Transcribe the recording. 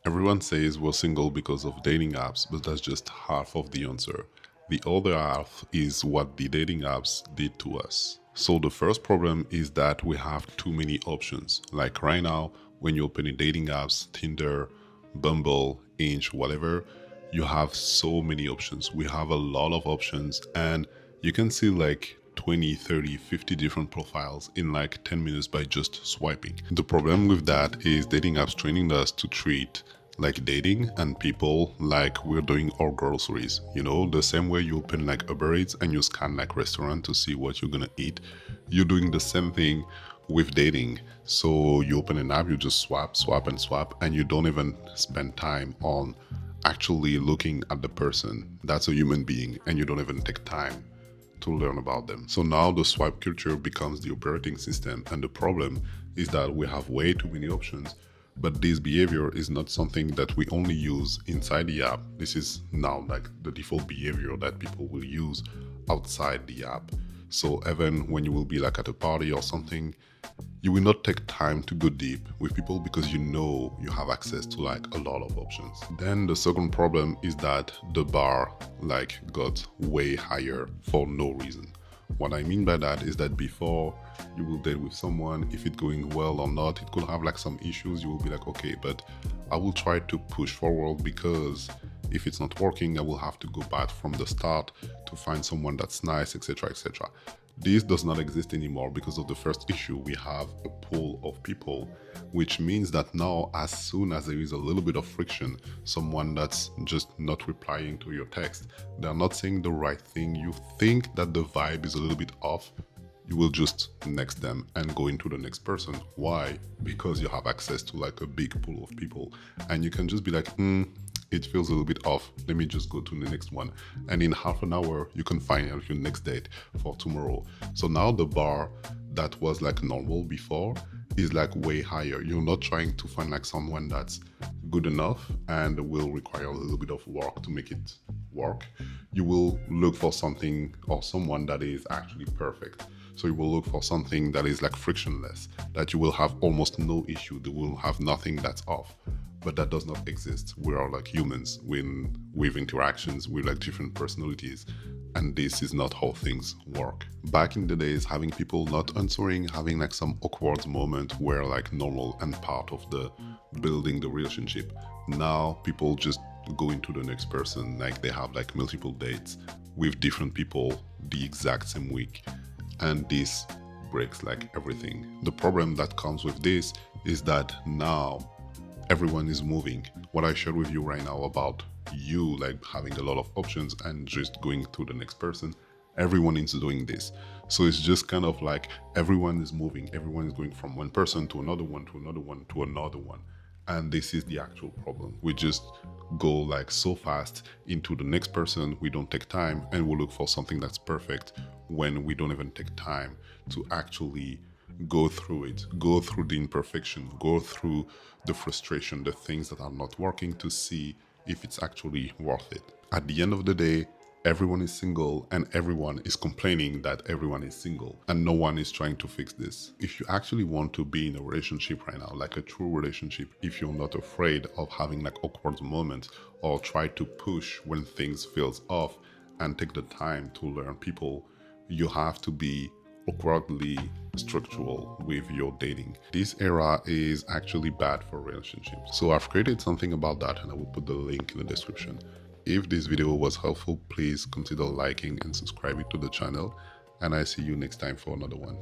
Everyone says we're single because of dating apps, but that's just half of the answer. The other half is what the dating apps did to us. So the first problem is that we have too many options. Like right now, when you open a dating apps, Tinder, Bumble, Inch, whatever, you have so many options. We have a lot of options and you can see like 20, 30, 50 different profiles in like 10 minutes by just swiping. The problem with that is dating apps training us to treat like dating and people like we're doing our groceries. You know, the same way you open like Uber Eats and you scan like restaurant to see what you're gonna eat, you're doing the same thing with dating. So you open an app, you just swap, swap, and swap, and you don't even spend time on actually looking at the person. That's a human being, and you don't even take time to learn about them. So now the swipe culture becomes the operating system, and the problem is that we have way too many options. But this behavior is not something that we only use inside the app. This is now like the default behavior that people will use outside the app. So even when you will be like at a party or something, you will not take time to go deep with people because you know you have access to like a lot of options. Then the second problem is that the bar like got way higher for no reason. What I mean by that is that before you will date with someone, if it's going well or not, it could have like some issues. You will be like, okay, but I will try to push forward because if it's not working, I will have to go back from the start to find someone that's nice, etc., etc. This does not exist anymore because of the first issue. We have a pool of people, which means that now, as soon as there is a little bit of friction, someone that's just not replying to your text, they're not saying the right thing, you think that the vibe is a little bit off, you will just next them and go into the next person. Why? Because you have access to like a big pool of people and you can just be like, it feels a little bit off. Let me just go to the next one. And in half an hour, you can find out your next date for tomorrow. So now the bar that was like normal before is like way higher. You're not trying to find like someone that's good enough and will require a little bit of work to make it work. You will look for something or someone that is actually perfect. So you will look for something that is like frictionless, that you will have almost no issue, they will have nothing that's off. But that does not exist. We are like humans with interactions, with like different personalities, and this is not how things work. Back in the days, having people not answering, having like some awkward moment were like normal and part of the building the relationship. Now people just go into the next person, like they have like multiple dates with different people the exact same week, and this breaks like everything. The problem that comes with this is that now everyone is moving. What I shared with you right now about you like having a lot of options and just going to the next person, everyone is doing this. So it's just kind of like everyone is moving, everyone is going from one person to another one to another one to another one. And this is the actual problem. We just go like so fast into the next person, we don't take time and we look for something that's perfect when we don't even take time to actually go through it, go through the imperfection, go through the frustration, the things that are not working to see if it's actually worth it. At the end of the day, everyone is single and everyone is complaining that everyone is single and no one is trying to fix this. If you actually want to be in a relationship right now, like a true relationship, if you're not afraid of having like awkward moments or try to push when things feels off and take the time to learn people, you have to be awkwardly structural with your dating. This era is actually bad for relationships. So I've created something about that and I will put the link in the description. If this video was helpful, please consider liking and subscribing to the channel, and I see you next time for another one.